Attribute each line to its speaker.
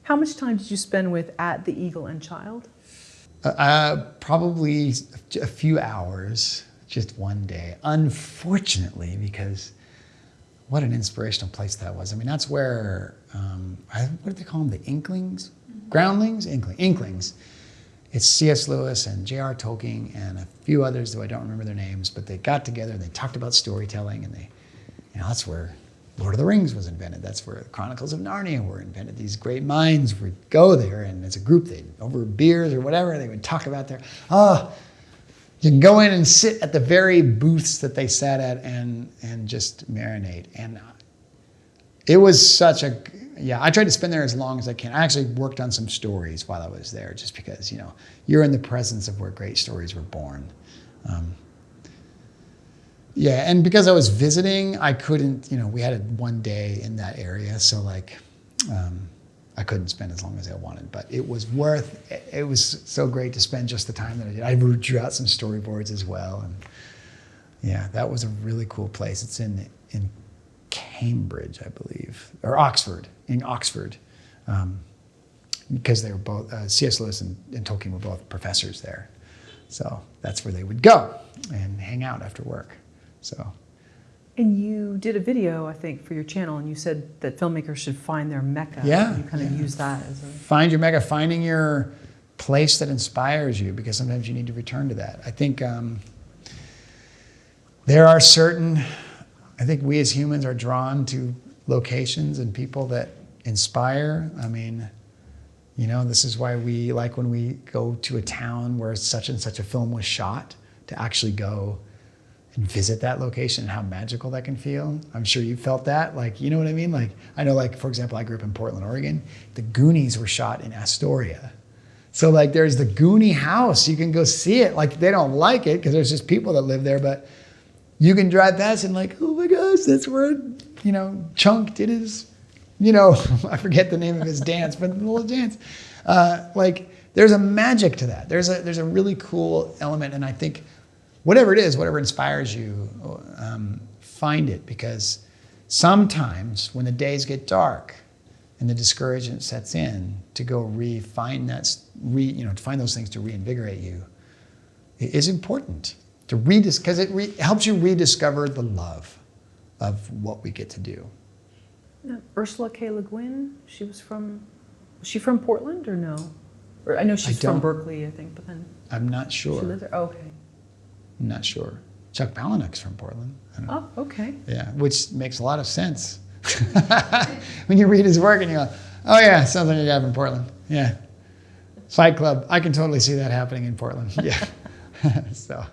Speaker 1: How much time did you spend with At the Eagle and Child?
Speaker 2: Probably a few hours, just one day. Unfortunately, because what an inspirational place that was. I mean, that's where, what do they call them? The Inklings? Groundlings? Inklings. It's C.S. Lewis and J.R. Tolkien and a few others, though I don't remember their names, but they got together and they talked about storytelling, and that's where Lord of the Rings was invented. That's where the Chronicles of Narnia were invented. These great minds would go there, and as a group, over beers or whatever, they would talk about you can go in and sit at the very booths that they sat at and just marinate. And it was I tried to spend there as long as I can. I actually worked on some stories while I was there, just because, you're in the presence of where great stories were born. And because I was visiting, I couldn't, we had one day in that area, so I couldn't spend as long as I wanted, but it was so great to spend just the time that I did. I drew out some storyboards as well, and that was a really cool place. It's in Cambridge, I believe, or Oxford, because they were both, C.S. Lewis and Tolkien were both professors there. So that's where they would go and hang out after work. So.
Speaker 1: And you did a video, I think, for your channel, and you said that filmmakers should find their Mecca.
Speaker 2: Yeah.
Speaker 1: You kind of use that as a...
Speaker 2: Find your Mecca, finding your place that inspires you, because sometimes you need to return to that. I think there are I think we as humans are drawn to locations and people that inspire. I mean, this is why we like when we go to a town where such and such a film was shot, to actually go and visit that location and how magical that can feel. I'm sure you felt that, you know what I mean? I know, for example, I grew up in Portland, Oregon. The Goonies were shot in Astoria. So there's the Goonie house. You can go see it. They don't like it because there's just people that live there, but you can drive past and oh my gosh, that's where, Chunk did his, I forget the name of his dance, but the little dance. There's a magic to that. There's a really cool element, and I think whatever it is, whatever inspires you, find it, because sometimes when the days get dark and the discouragement sets in, to go find those things to reinvigorate you, it is important to because it helps you rediscover the love of what we get to do.
Speaker 1: Now, Ursula K. Le Guin, was she from Portland or no? Or I know she's from Berkeley, I think, but then...
Speaker 2: I'm not sure.
Speaker 1: She lived there? Oh, okay.
Speaker 2: I'm not sure. Chuck Palahniuk's from Portland.
Speaker 1: Oh, okay.
Speaker 2: Yeah, which makes a lot of sense. When you read his work and you go, oh yeah, sounds like a guy from Portland. Yeah. Fight Club. I can totally see that happening in Portland. Yeah. So.